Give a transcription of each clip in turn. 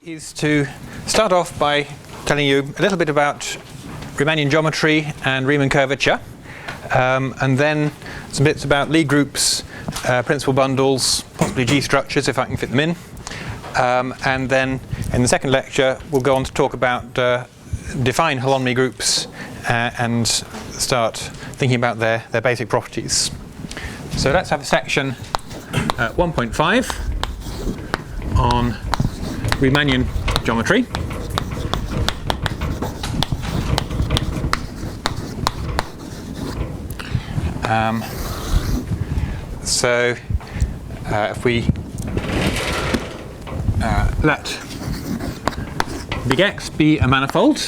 Is to start off by telling you a little bit about Riemannian geometry and Riemann curvature, and then some bits about Lie groups, principal bundles, possibly G structures if I can fit them in, and then in the second lecture we'll go on to talk about define holonomy groups and start thinking about their basic properties. So let's have a section 1.5 on Riemannian geometry. If we let big X be a manifold,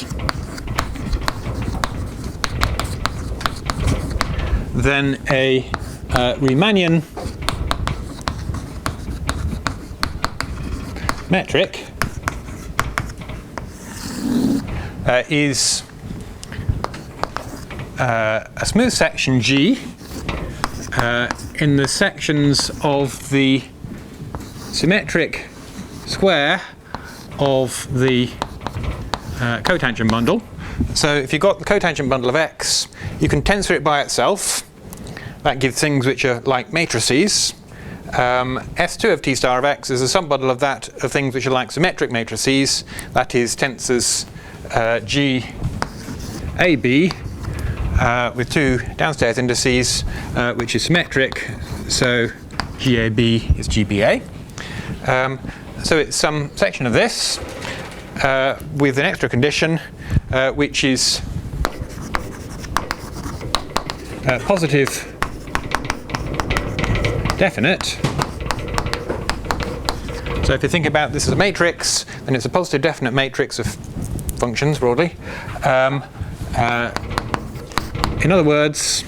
then a Riemannian metric is a smooth section G in the sections of the symmetric square of the cotangent bundle. So if you've got the cotangent bundle of X, you can tensor it by itself. That gives things which are like matrices. S2 of T star of X is a subbundle of that of things which are like symmetric matrices. That is tensors G AB with two downstairs indices, which is symmetric. So GAB is GBA. So it's some section of this with an extra condition, which is positive definite. So if you think about this as a matrix, then it's a positive definite matrix of functions broadly. In other words,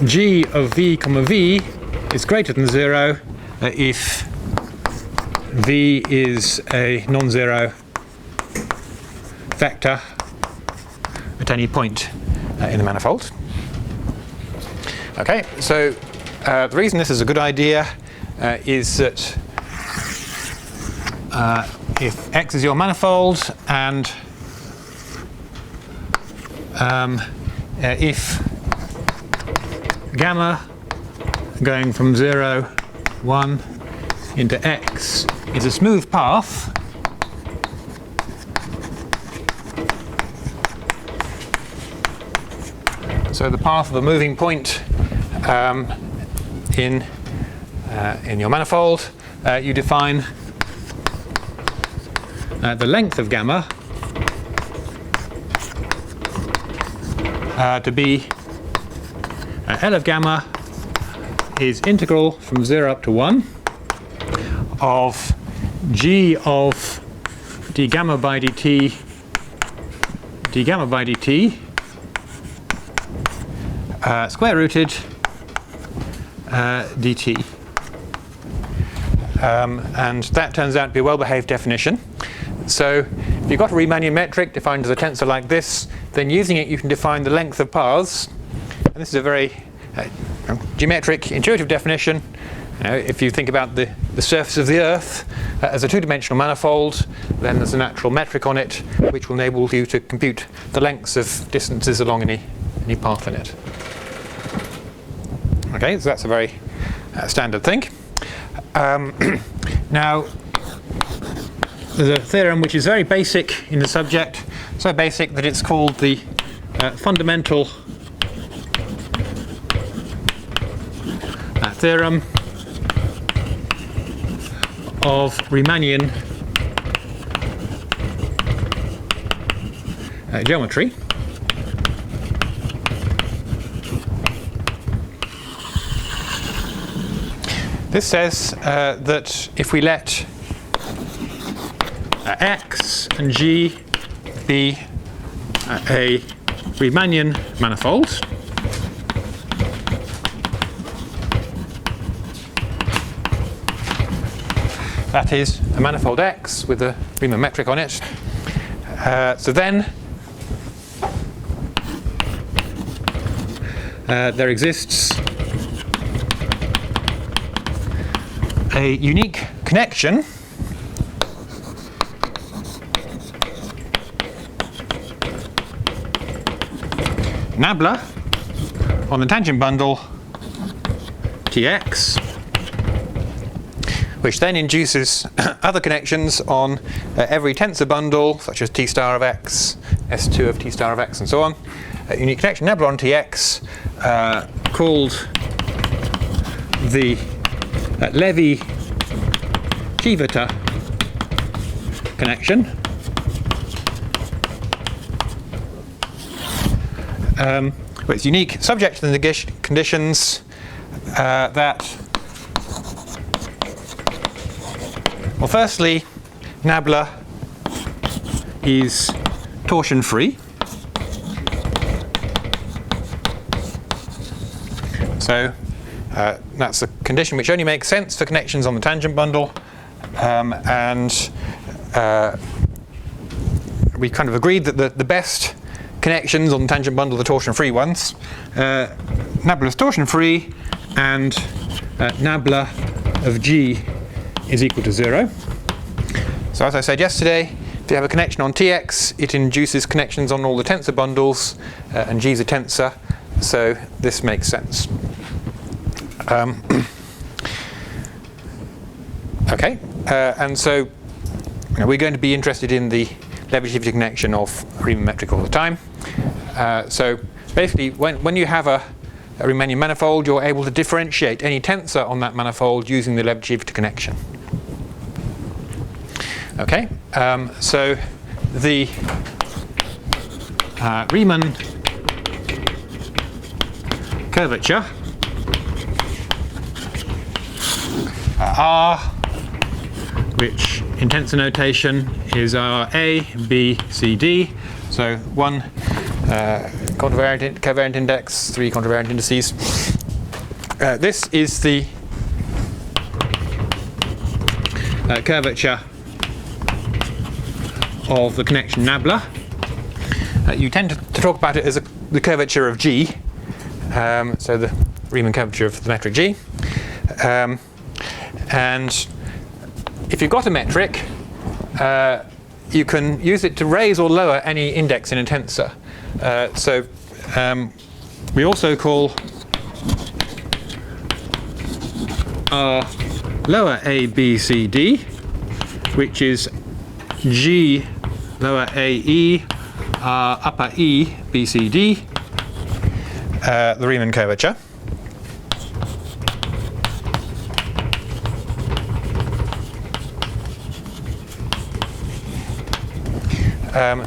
G of V comma V is greater than 0 if V is a non-zero vector at any point in the manifold. Okay, so the reason this is a good idea is that if X is your manifold and if gamma going from 0, 1 into X is a smooth path, so the path of a moving point in your manifold, you define the length of gamma to be L of gamma is integral from 0 up to 1 of G of d gamma by dt square rooted dt. And that turns out to be a well-behaved definition. So if you've got a Riemannian metric defined as a tensor like this, then using it you can define the length of paths. And this is a very geometric, intuitive definition. If you think about the surface of the Earth as a two-dimensional manifold, then there's a natural metric on it which will enable you to compute the lengths of distances along any path in it. Okay, so that's a very standard thing. Now, there's a theorem which is very basic in the subject, so basic that it's called the fundamental theorem of Riemannian geometry. This says that if we let X and G be a Riemannian manifold, that is a manifold X with a Riemann metric on it, so then there exists a unique connection nabla on the tangent bundle Tx, which then induces other connections on every tensor bundle, such as T star of x, S2 of T star of x, and so on. A unique connection nabla on Tx called the Levi-Civita connection. Well, it's unique subject to the conditions that, well, firstly, nabla is torsion free. So that's a condition which only makes sense for connections on the tangent bundle, and we kind of agreed that the best connections on the tangent bundle are the torsion-free ones. Nabla is torsion-free, and nabla of G is equal to 0. So as I said yesterday, if you have a connection on Tx, it induces connections on all the tensor bundles, and G is a tensor, so this makes sense. Okay, and so we're going to be interested in the Levi-Civita connection of Riemann metric all the time. So basically, when you have a Riemannian manifold, you're able to differentiate any tensor on that manifold using the Levi-Civita connection. Okay, so the Riemann curvature R, which in tensor notation is our A, B, C, D. So one covariant index, 3 contravariant indices. This is the curvature of the connection nabla. You tend to talk about it as the curvature of G, so the Riemann curvature of the metric G. And if you've got a metric, you can use it to raise or lower any index in a tensor. So we also call our lower A, B, C, D, which is G lower A, E, upper E, B, C, D, the Riemann curvature.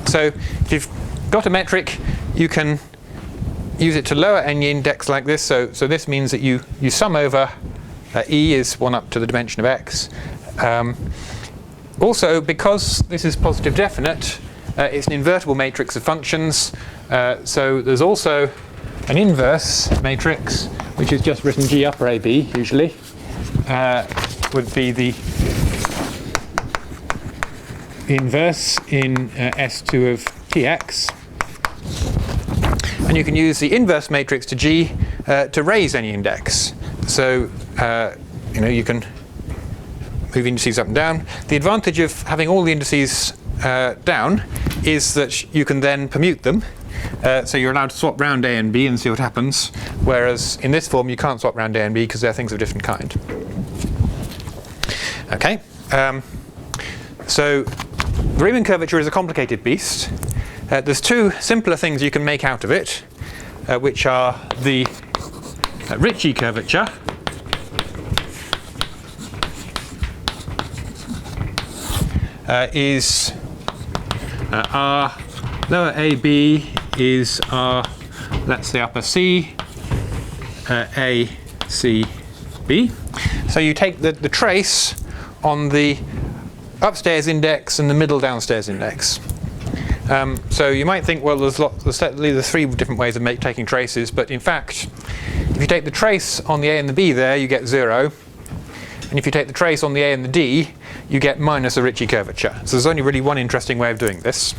So if you've got a metric, you can use it to lower any index like this. So this means that you sum over E is 1 up to the dimension of x. Also, because this is positive definite, it's an invertible matrix of functions. So there's also an inverse matrix, which is just written G upper AB usually, would be the inverse in S2 of Tx. And you can use the inverse matrix to G to raise any index. So you can move indices up and down. The advantage of having all the indices down is that you can then permute them. So you're allowed to swap round A and B and see what happens. Whereas in this form, you can't swap round A and B because they're things of a different kind. Okay. So the Riemann curvature is a complicated beast. There's two simpler things you can make out of it, which are the Ricci curvature is our lower AB is our, let's say, upper C, A, C, B. So you take the trace on the upstairs index and the middle downstairs index. So you might think, well, there's 3 different ways of taking traces, but in fact, if you take the trace on the A and the B there, you get 0. And if you take the trace on the A and the D, you get minus a Ricci curvature. So there's only really one interesting way of doing this.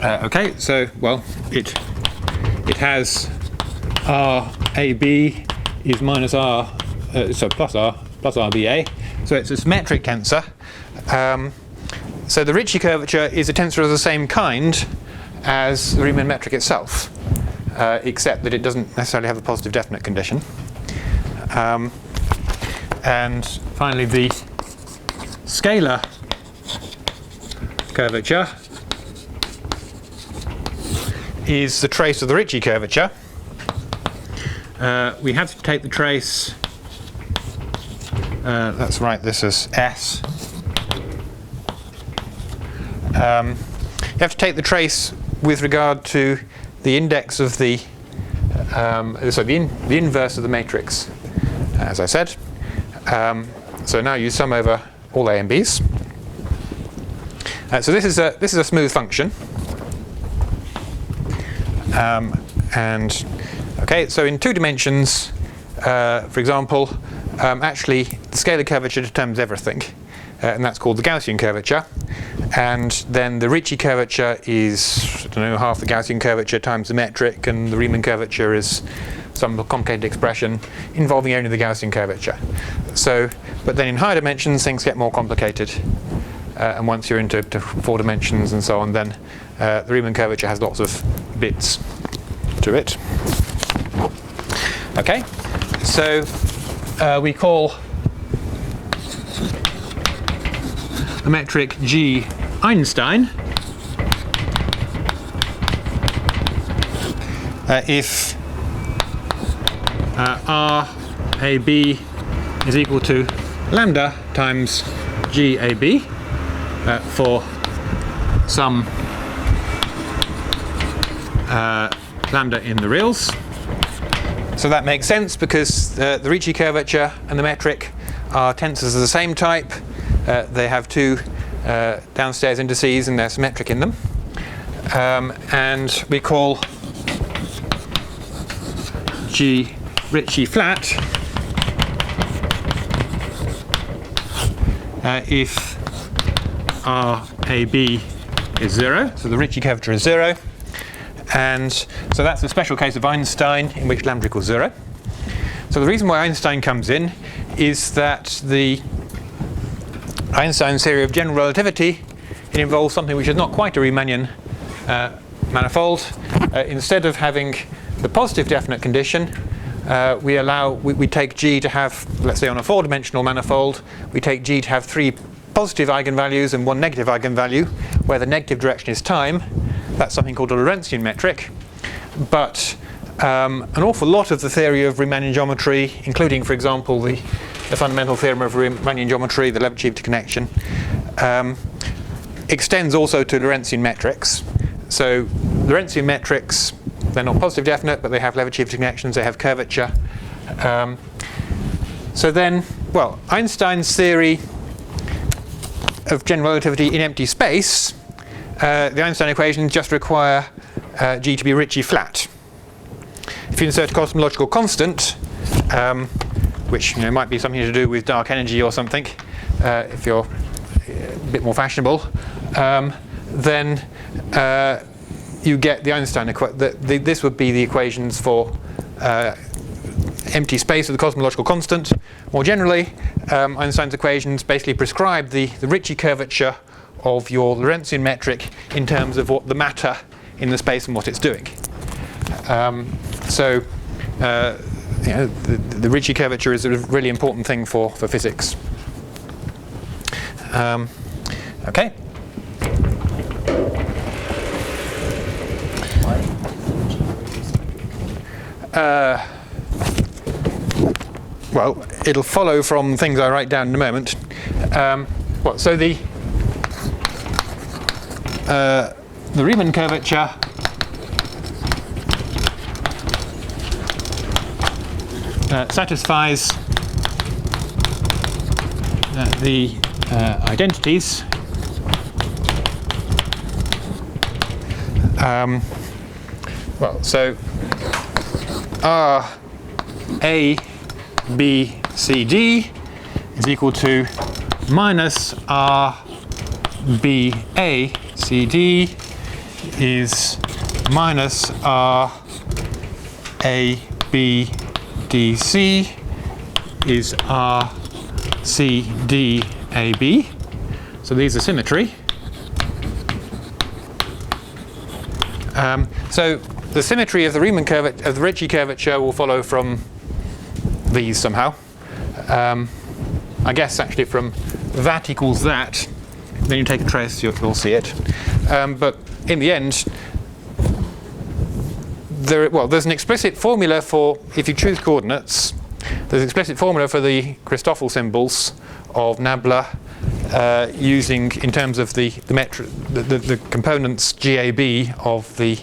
Okay, so, well, it has R AB is minus R, so plus R, plus RBA. So it's a symmetric tensor. So the Ricci curvature is a tensor of the same kind as the Riemann metric itself, except that it doesn't necessarily have a positive definite condition. And finally, the scalar curvature is the trace of the Ricci curvature. We have to take the trace, let's write this as S. You have to take the trace with regard to the index of the inverse of the matrix, as I said. So now you sum over all A and B's. So this is a smooth function. And okay, so in 2 dimensions, for example, actually the scalar curvature determines everything, and that's called the Gaussian curvature. And then the Ricci curvature is, I don't know, half the Gaussian curvature times the metric, and the Riemann curvature is some complicated expression involving only the Gaussian curvature. So, but then in higher dimensions things get more complicated, and once you're into 4 dimensions and so on, then the Riemann curvature has lots of bits to it. Okay, so we call a metric G Einstein if RAB is equal to lambda times GAB for some lambda in the reals. So that makes sense because the Ricci curvature and the metric are tensors of the same type. They have 2 downstairs indices and they're symmetric in them. And we call G Ricci flat if RAB is 0. So the Ricci curvature is 0. And so that's a special case of Einstein in which lambda equals 0. So the reason why Einstein comes in is that the Einstein's theory of general relativity, it involves something which is not quite a Riemannian manifold. Instead of having the positive definite condition, we take G to have, let's say on a 4-dimensional manifold, we take G to have 3 positive eigenvalues and 1 negative eigenvalue, where the negative direction is time. That's something called a Lorentzian metric. But an awful lot of the theory of Riemannian geometry, including, for example, the fundamental theorem of Riemannian geometry, the Lebedev connection, extends also to Lorentzian metrics. So Lorentzian metrics, they're not positive definite, but they have Lebedev connections, they have curvature. So then, well, Einstein's theory of general relativity in empty space, the Einstein equations just require G to be Ricci flat. If you insert a cosmological constant, which might be something to do with dark energy or something, if you're a bit more fashionable, then you get the Einstein equation. This would be the equations for empty space with the cosmological constant. More generally, Einstein's equations basically prescribe the Ricci curvature of your Lorentzian metric in terms of what the matter in the space and what it's doing. So the Ricci curvature is a really important thing for physics. Okay. Well, it'll follow from things I write down in a moment. So the Riemann curvature satisfies the identities so R A B C D is equal to minus R B A C D is minus R A B D C is R C D A B. So these are symmetry. So the symmetry of the Riemann curvature, of the Ricci curvature, will follow from these somehow. I guess actually from that equals that. Then you take a trace, you'll see it. But in the end, there's an explicit formula for, if you choose coordinates, there's an explicit formula for the Christoffel symbols of nabla using, in terms of the components GAB of the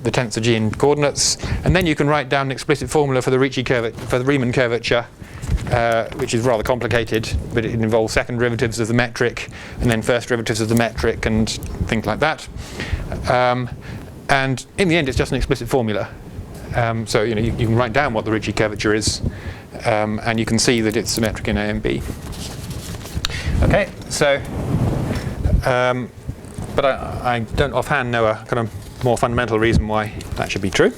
tensor G in coordinates, and then you can write down an explicit formula for the Ricci for the Riemann curvature, which is rather complicated, but it involves second derivatives of the metric and then first derivatives of the metric and things like that. And in the end, it's just an explicit formula. So you can write down what the Ricci curvature is, and you can see that it's symmetric in A and B. Okay, so but I don't offhand know a kind of more fundamental reason why that should be true.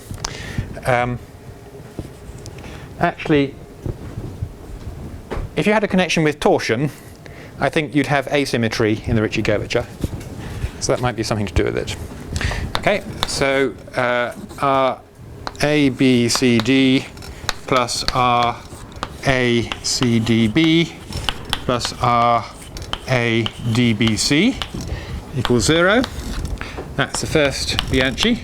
Actually, if you had a connection with torsion, I think you'd have asymmetry in the Ricci curvature. So that might be something to do with it. Okay, so R A B C D plus R A C D B plus R A D B C equals 0. That's the first Bianchi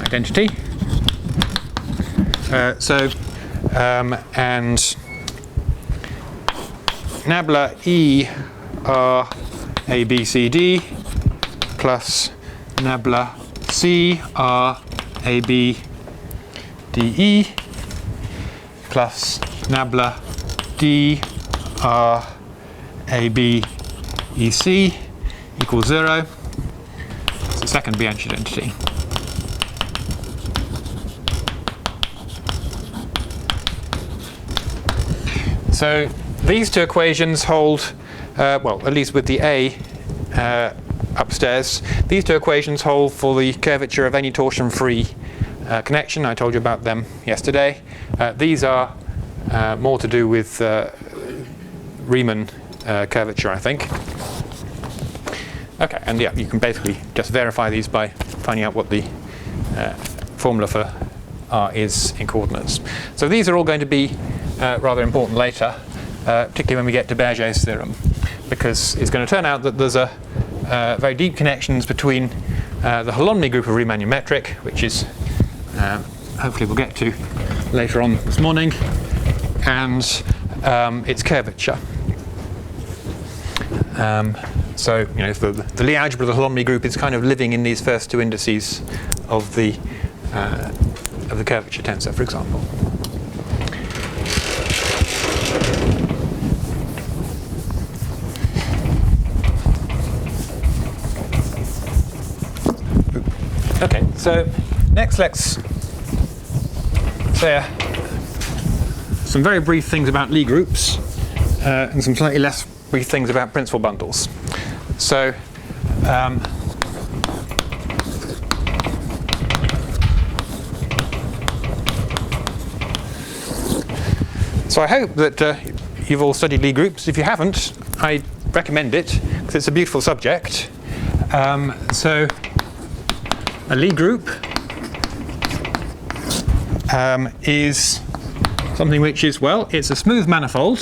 identity. And nabla E R A B C D plus nabla C R A B D E plus nabla D R A B E C equals 0. It's the second Bianchi identity. So these two equations hold, well, at least with the A upstairs, these two equations hold for the curvature of any torsion-free connection. I told you about them yesterday. These are more to do with Riemann curvature, I think. Okay, and yeah, you can basically just verify these by finding out what the formula for R is in coordinates. So these are all going to be rather important later, particularly when we get to Berger's theorem, because it's going to turn out that there's a very deep connections between the Holomny group of Riemannian metric, which is hopefully we'll get to later on this morning, and its curvature. So the Lie algebra of the Holomny group is kind of living in these first two indices of the curvature tensor, for example. Okay, so next let's say some very brief things about Lie groups and some slightly less brief things about principal bundles. So I hope that you've all studied Lie groups. If you haven't, I recommend it because it's a beautiful subject. So a Lie group is something which is, well, it's a smooth manifold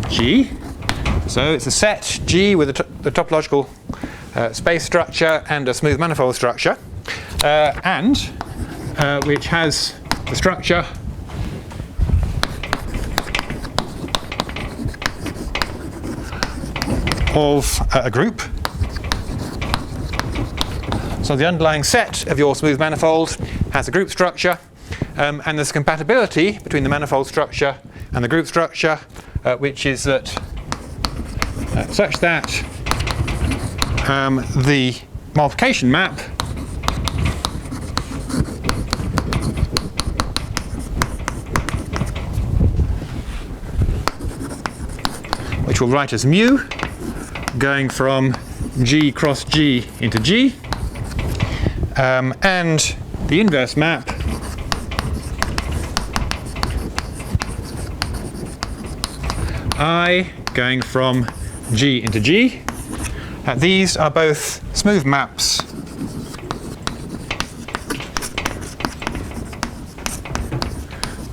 G. So it's a set G with the topological space structure and a smooth manifold structure, and which has the structure of a group. So the underlying set of your smooth manifold has a group structure, and there's compatibility between the manifold structure and the group structure, which is that such that the multiplication map which we'll write as mu, going from G cross G into G, and the inverse map I going from G into G. These are both smooth maps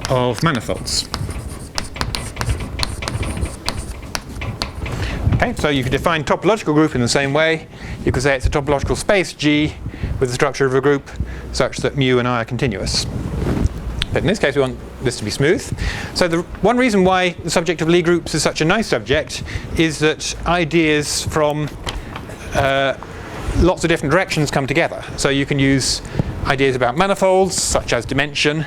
of manifolds. Okay, so you could define topological group in the same way. You could say it's a topological space G with the structure of a group such that mu and I are continuous. But in this case we want this to be smooth. So the one reason why the subject of Lie groups is such a nice subject is that ideas from lots of different directions come together. So you can use ideas about manifolds such as dimension.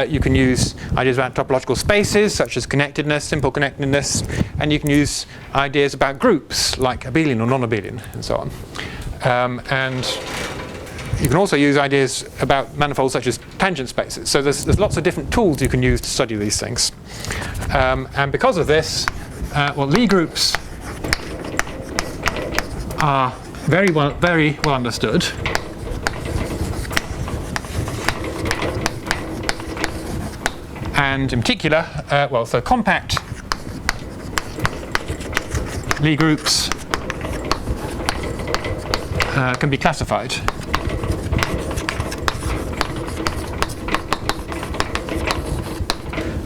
You can use ideas about topological spaces such as connectedness, simple connectedness, and you can use ideas about groups like abelian or non-abelian and so on. And you can also use ideas about manifolds such as tangent spaces. So there's lots of different tools you can use to study these things. And because of this, Lie groups are very well understood. And in particular, so compact Lie groups can be classified.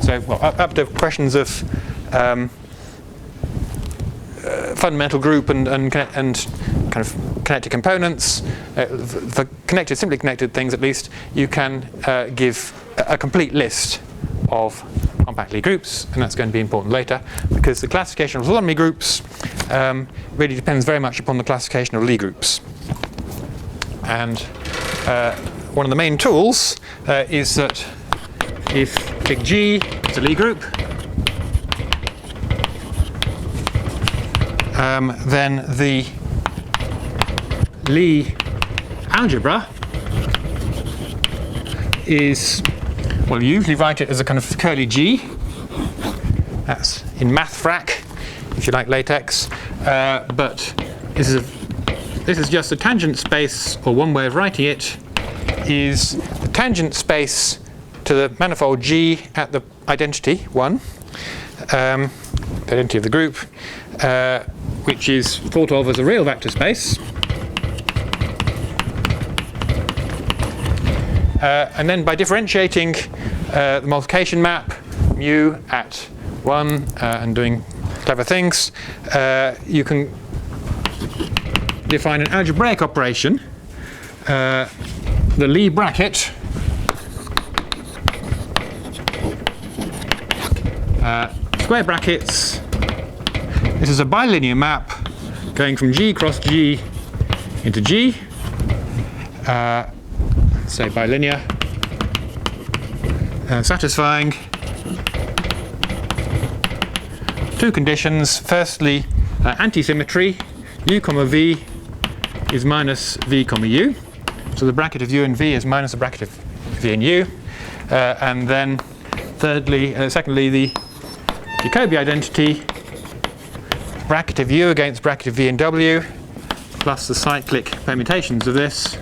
So, up to questions of fundamental group and kind of connected components, for simply connected things at least, you can give a complete list of compact Lie groups, and that's going to be important later, because the classification of Lie groups really depends very much upon the classification of Lie groups. And one of the main tools is that if big G is a Lie group, then the Lie algebra is, well, you usually write it as a kind of curly G. That's in math frac, if you like latex. But this is just the tangent space, or one way of writing it is the tangent space to the manifold G at the identity 1, the identity of the group, which is thought of as a real vector space. And then by differentiating the multiplication map mu at 1 and doing clever things, you can define an algebraic operation, the Lie bracket, square brackets. This is a bilinear map going from G cross G into G. Say bilinear, satisfying two conditions. Firstly, anti-symmetry, u comma v is minus v comma u. So the bracket of u and v is minus the bracket of v and u. And then secondly, the Jacobi identity, bracket of u against bracket of v and w, plus the cyclic permutations of this.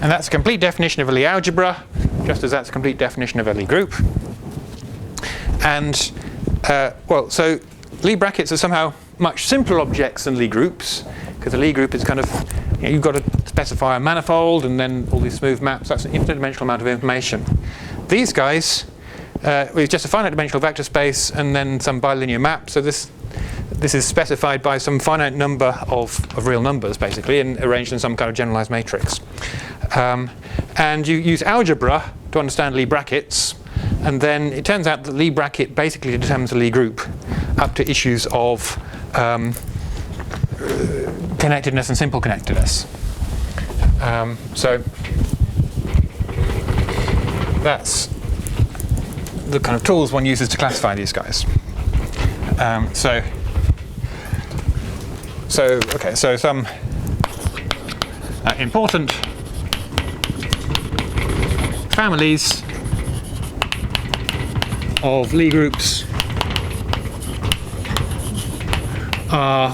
And that's a complete definition of a Lie algebra, just as that's a complete definition of a Lie group. And, so Lie brackets are somehow much simpler objects than Lie groups, because a Lie group is kind of, you've got to specify a manifold and then all these smooth maps. That's an infinite dimensional amount of information. These guys, it's just a finite dimensional vector space and then some bilinear map. So this is specified by some finite number of real numbers, basically, and arranged in some kind of generalized matrix. And you use algebra to understand Lie brackets, and then it turns out that Lie bracket basically determines a Lie group up to issues of connectedness and simple connectedness. So that's the kind of tools one uses to classify these guys. So some important families of Lie groups are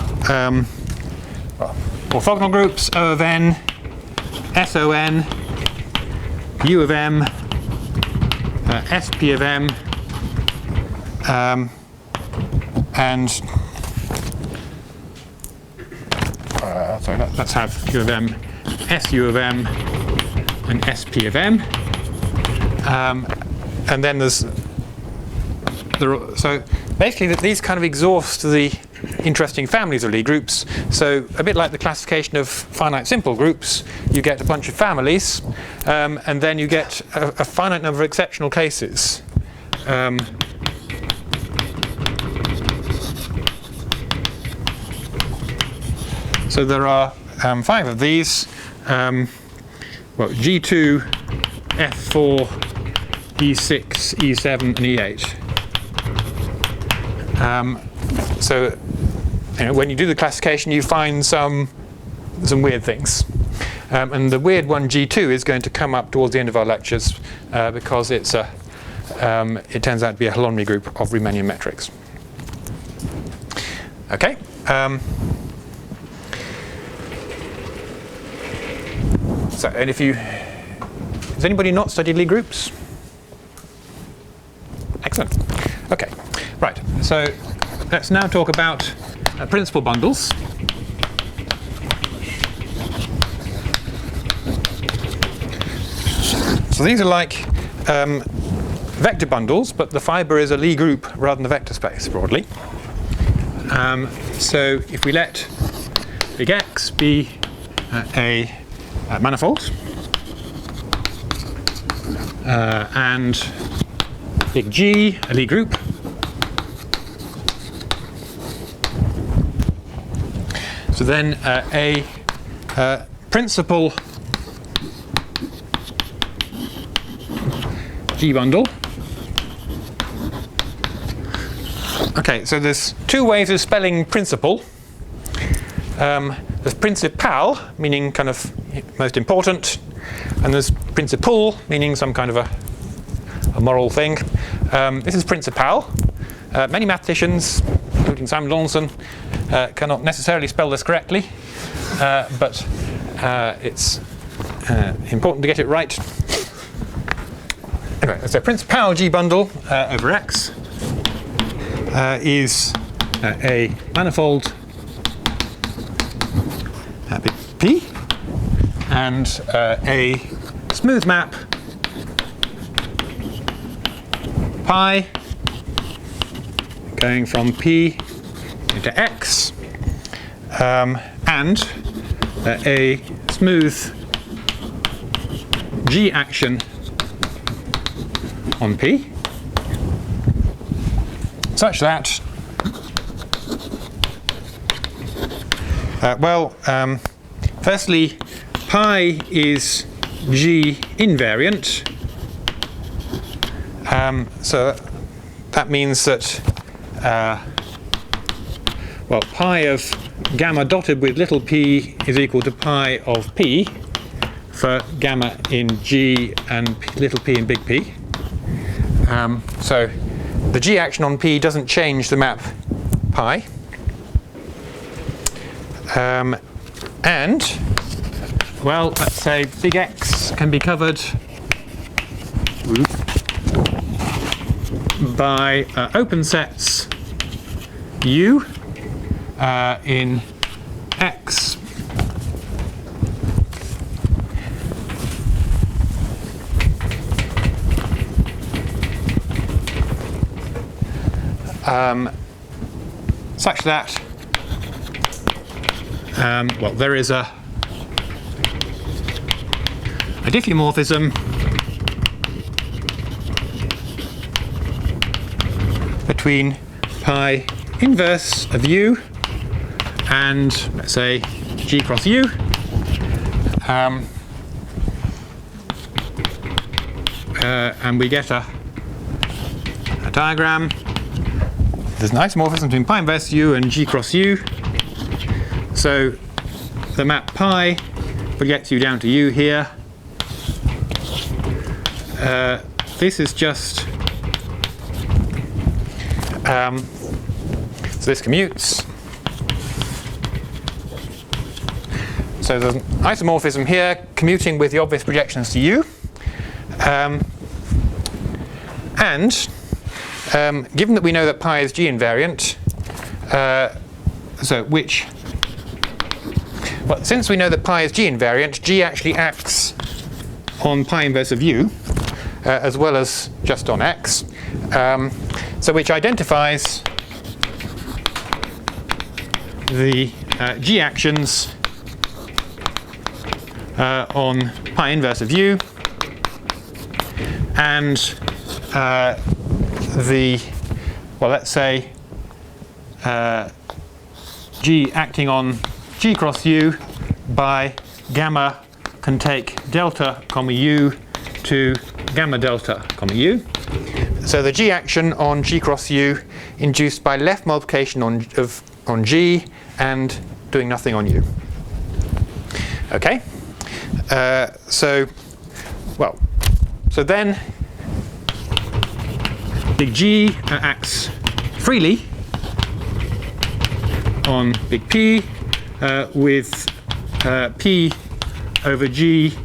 orthogonal groups O of n, S O n, U of M, SP of M, and sorry, let's have U of M, SU of M, and SP of M. And then so basically these kind of exhaust the interesting families of Lie groups. So a bit like the classification of finite simple groups, you get a bunch of families, and then you get a finite number of exceptional cases. So there are 5 of these. Well, G2, F4, E6, E7, and E8. So when you do the classification, you find some weird things. And the weird one, G2, is going to come up towards the end of our lectures because it turns out to be a holonomy group of Riemannian metrics. Okay. So, and has anybody not studied Lie groups? Excellent. Okay. Right. So let's now talk about principal bundles. So these are like vector bundles, but the fibre is a Lie group rather than a vector space, broadly. So if we let big X be a manifold, and big G a Lie group, so then a principal G bundle. Okay, so there's 2 ways of spelling principal. There's principal, meaning kind of most important, and there's principal, meaning some kind of a moral thing. This is principal. Many mathematicians, including Simon Lawson, cannot necessarily spell this correctly, but it's important to get it right. Anyway, so principal G bundle over X is a manifold P and a smooth map pi going from P into X, and a smooth G action on P, such that firstly, pi is G invariant, so that means that pi of gamma dotted with little p is equal to pi of p for gamma in G and little p in big P. So the G action on P doesn't change the map pi. And, well, let's say big X can be covered by open sets U in X such that there is a diffeomorphism between pi inverse of U and, let's say, G cross U, and we get a diagram. There's an isomorphism between pi inverse U and G cross U. So the map pi projects U down to U here. This is just so this commutes. So there's an isomorphism here commuting with the obvious projections to U. And given that we know that pi is G invariant, since we know that pi is G invariant, G actually acts on pi inverse of u, as well as just on x, so which identifies the G actions on pi inverse of u, and let's say G acting on G cross u by gamma can take delta comma u to gamma delta comma u. So the G action on G cross u induced by left multiplication on G and doing nothing on u. Okay. So then big G acts freely on big P with P over G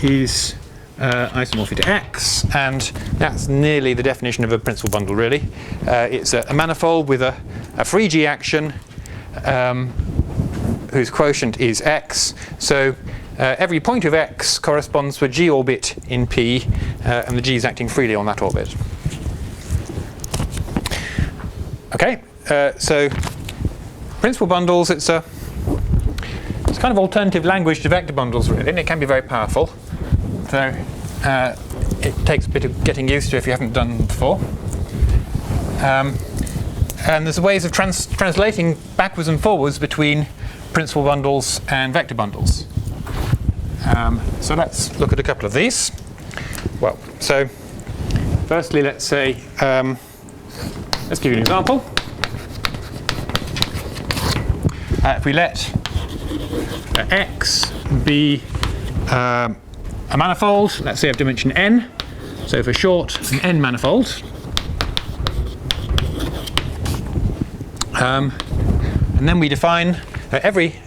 is isomorphic to X, and that's nearly the definition of a principal bundle, really. It's a manifold with a free G action whose quotient is X. So every point of X corresponds to a G orbit in P, and the G is acting freely on that orbit. Okay, so principal bundles, it's kind of alternative language to vector bundles, really, and it can be very powerful. So it takes a bit of getting used to if you haven't done them before. And there's ways of translating backwards and forwards between principal bundles and vector bundles. So let's look at a couple of these. Well, so firstly, let's say, let's give you an example. If we let X be a manifold, let's say of dimension n, so for short, an n manifold. And then we define every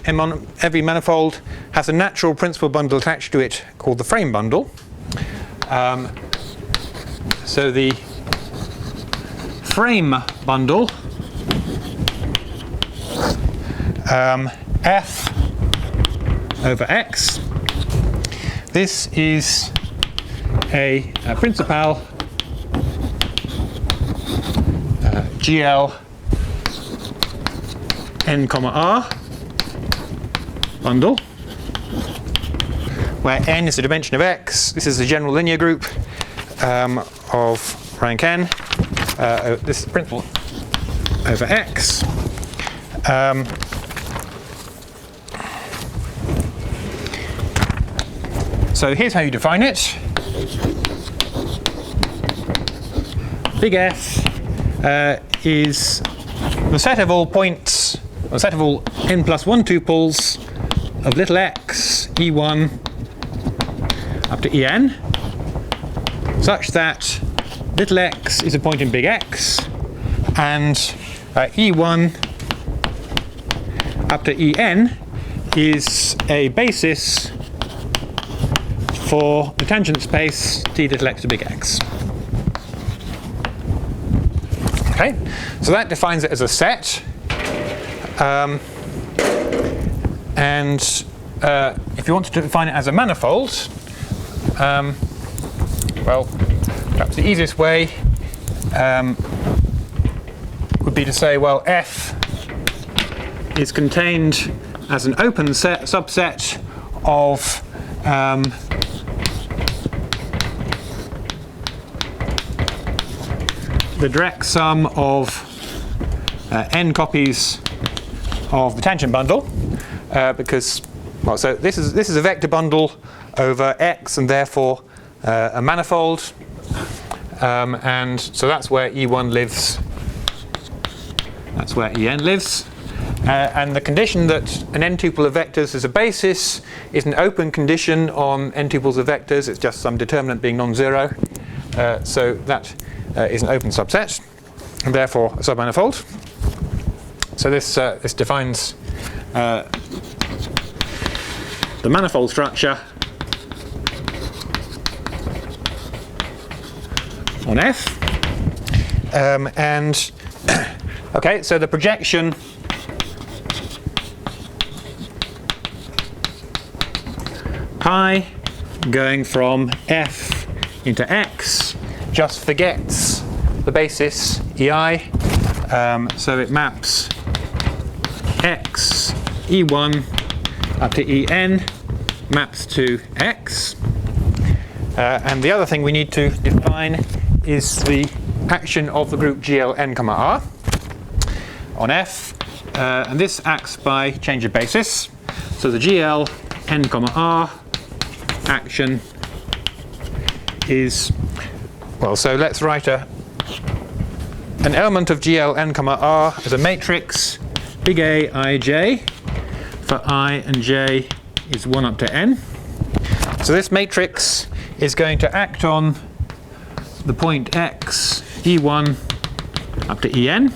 manifold has a natural principal bundle attached to it called the frame bundle. So the frame bundle F over X. This is a principal GL n comma r bundle, where n is the dimension of X. This is a general linear group of rank n. This is principal over X. So here's how you define it. Big F is the set of all points, or the set of all n plus 1 tuples of little x, E1 up to En, such that little x is a point in big X, and E1 up to En is a basis for the tangent space T little x to big X. Okay, so that defines it as a set. And if you want to define it as a manifold, well, perhaps the easiest way would be to say, well, F is contained as an open subset of the direct sum of n copies of the tangent bundle, because, well, so this is a vector bundle over X, and therefore a manifold, and so that's where E1 lives. That's where En lives. And the condition that an n-tuple of vectors is a basis is an open condition on n-tuples of vectors. It's just some determinant being non-zero. So that is an open subset, and therefore a submanifold. So this defines the manifold structure on F. And okay, so the projection pi going from F into X just forgets the basis EI. So it maps X E1 up to En, maps to X. And the other thing we need to define is the action of the group GLN, R on F. And this acts by change of basis. So the GLN, R action is, well, so let's write an element of GLN, R as a matrix big A I J for I and J is 1 up to N. So this matrix is going to act on the point X E1 up to En.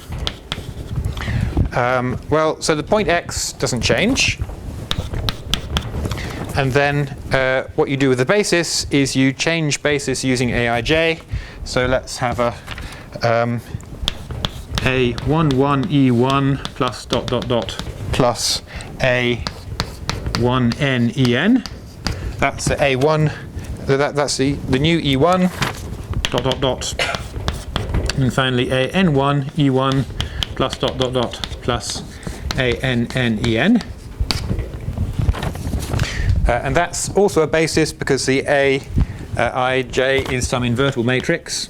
Well, so the point X doesn't change. And then what you do with the basis is you change basis using Aij. So let's have a A11 E1 plus dot dot dot plus A1N En. That's the A1. That's the new E1 dot dot dot. And finally AN1 E1 plus dot dot dot plus ANN En. And that's also a basis because the Aij is some invertible matrix.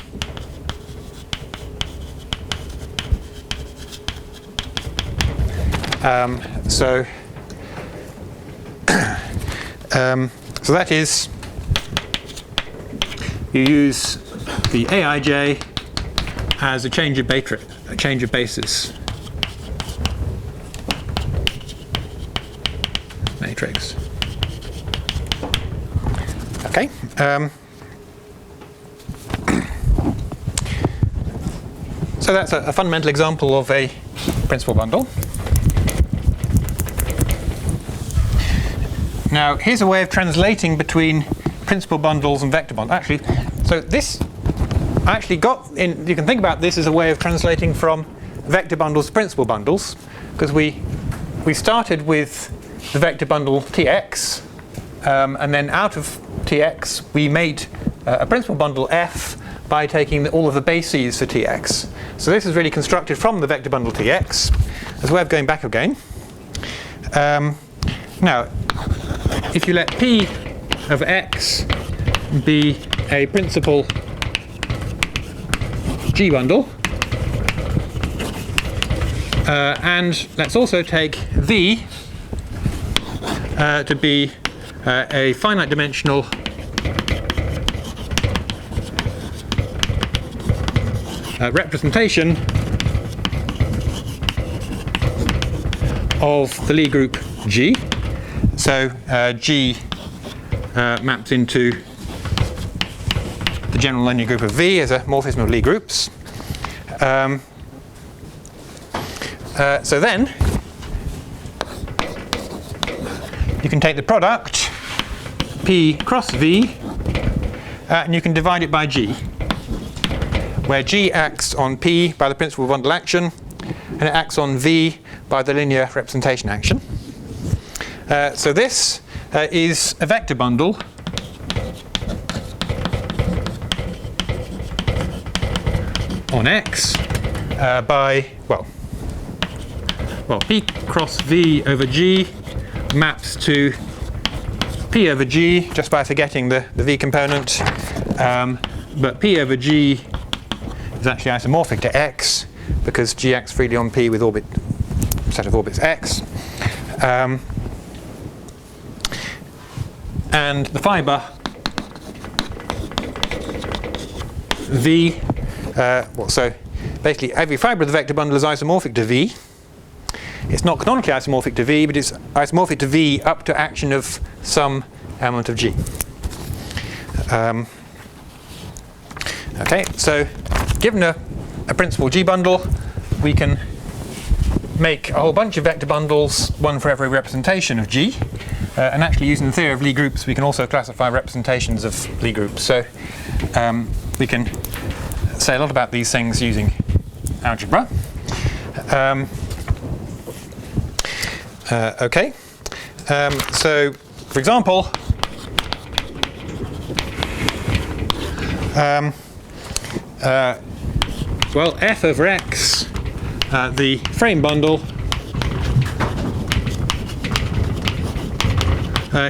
So that is, you use the Aij as a change of basis matrix. Okay. So that's a fundamental example of a principal bundle. Now here's a way of translating between principal bundles and vector bundles. Actually, so this I actually got in. You can think about this as a way of translating from vector bundles to principal bundles, because we started with the vector bundle Tx, and then out of Tx we made a principal bundle F by taking all of the bases for Tx. So this is really constructed from the vector bundle Tx as a way of going back again. Now, if you let P of X be a principal G bundle, and let's also take V to be a finite dimensional representation of the Lie group G. So G maps into the general linear group of V as a morphism of Lie groups. So then you can take the product P cross V and you can divide it by G, where G acts on P by the principal bundle action and it acts on V by the linear representation action. So this is a vector bundle on X by, well, P cross V over G maps to P over G just by forgetting the V component, but P over G is actually isomorphic to X because G acts freely on P with set of orbits X. And the fibre V, so basically every fibre of the vector bundle is isomorphic to V. It's not canonically isomorphic to V, but it's isomorphic to V up to action of some element of G. Okay, so given a principal G bundle, we can make a whole bunch of vector bundles, one for every representation of G. And actually, using the theory of Lie groups, we can also classify representations of Lie groups. So we can say a lot about these things using algebra. Okay, so for example, well, f over x, the frame bundle,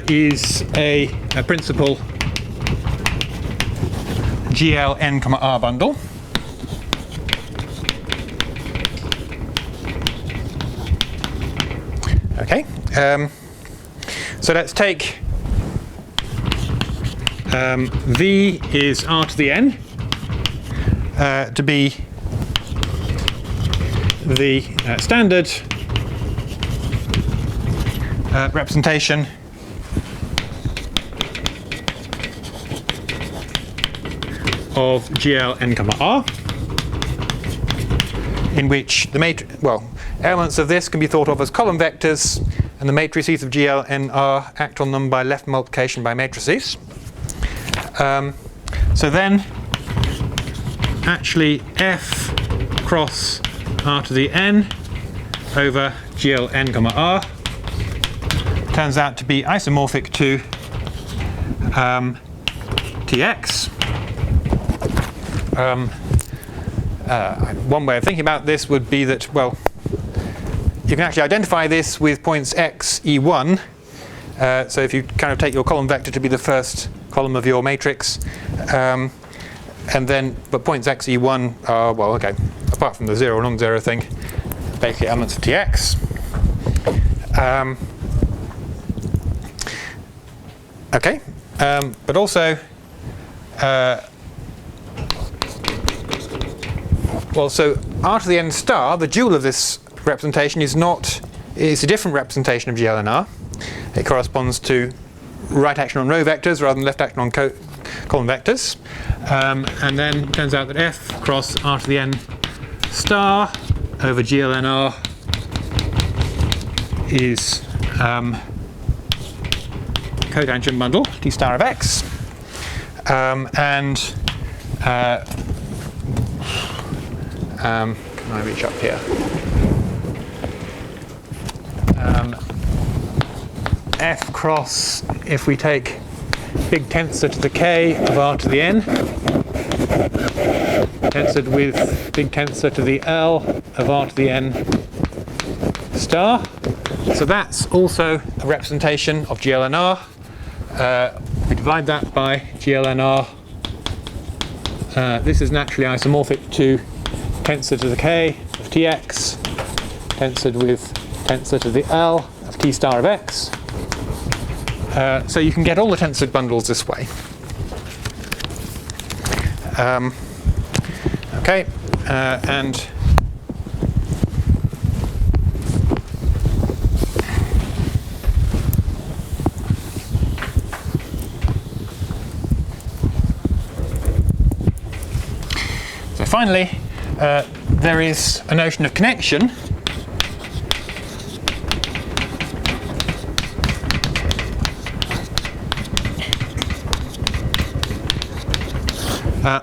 is a principal GL n, R bundle. Okay, so let's take V is R to the n to be the standard representation of GL n, R, in which the elements of this can be thought of as column vectors, and the matrices of GL n, R act on them by left multiplication by matrices. So then, actually, f cross R to the n over GL n, R turns out to be isomorphic to Tx. One way of thinking about this would be that, well, you can actually identify this with points x, e1. So if you kind of take your column vector to be the first column of your matrix, and then, but points x, e1 are, well, okay, apart from the zero or non-zero thing, basically elements of Tx. Okay, but also, well, so R to the n star, the dual of this representation is a different representation of GL n, R. It corresponds to right action on row vectors rather than left action on column vectors. And then it turns out that f cross R to the n star over GL n, R is cotangent bundle T star of x. Can I reach up here? F cross, if we take big tensor to the k of R to the n, tensored with big tensor to the L of R to the n star. So that's also a representation of GL n, R. We divide that by GL n, R. This is naturally isomorphic to tensor to the k of Tx, tensored with tensor to the L of T star of x. So you can get all the tensored bundles this way. Okay, and so finally, there is a notion of connection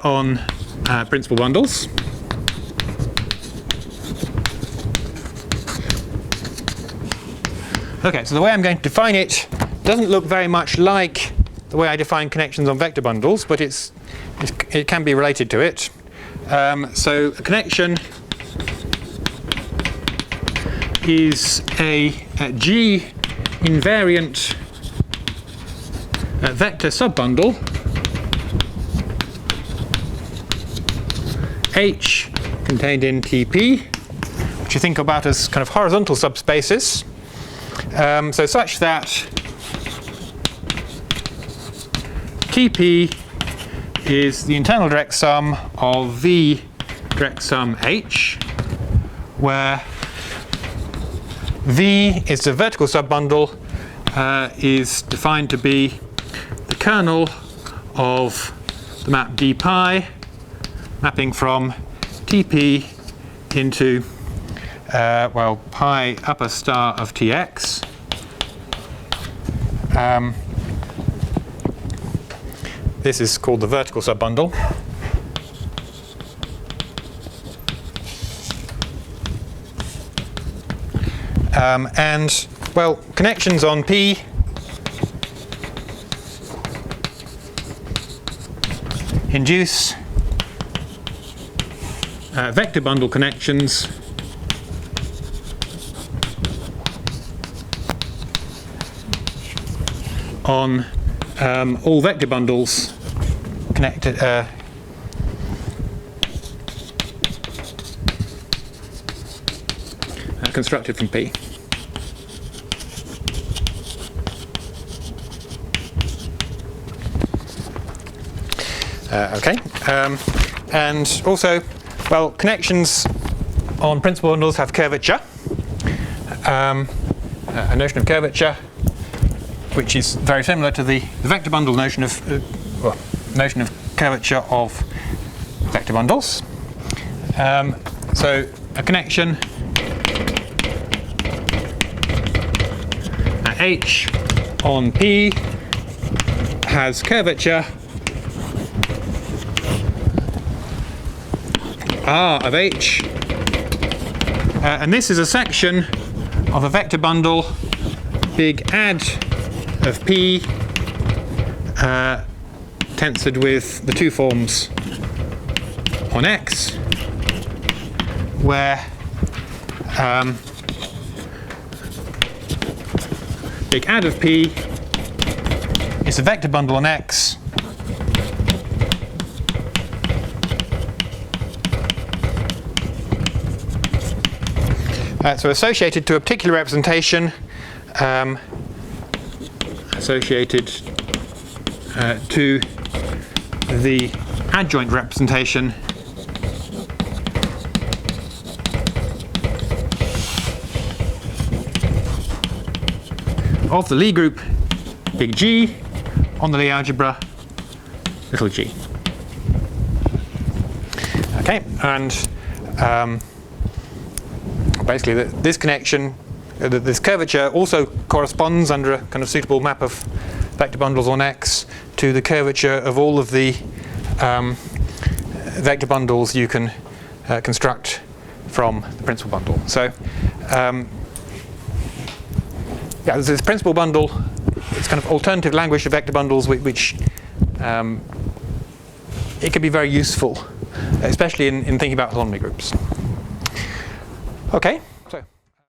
on principal bundles. Okay, so the way I'm going to define it doesn't look very much like the way I define connections on vector bundles, but it can be related to it. So a connection is a G invariant vector subbundle H contained in TP, which you think about as kind of horizontal subspaces. So such that TP is the internal direct sum of V direct sum H, where V is the vertical subbundle, is defined to be the kernel of the map d pi, mapping from TP into well, pi upper star of Tx. This is called the vertical subbundle. And, well, connections on P induce vector bundle connections on all vector bundles connected constructed from P. Okay, and also, well, connections on principal bundles have curvature. A notion of curvature, which is very similar to the vector bundle notion of curvature of vector bundles. So a connection at H on P has curvature R of H, and this is a section of a vector bundle big add of P tensored with the two forms on X, where big add of P is a vector bundle on X so associated to a particular representation, associated to the adjoint representation of the Lie group big G on the Lie algebra little g. Okay, and basically this connection, this curvature also corresponds under a kind of suitable map of vector bundles on X to the curvature of all of the vector bundles you can construct from the principal bundle. So yeah, there's this principal bundle, it's kind of alternative language to vector bundles, which it can be very useful, especially in thinking about holonomy groups. Okay.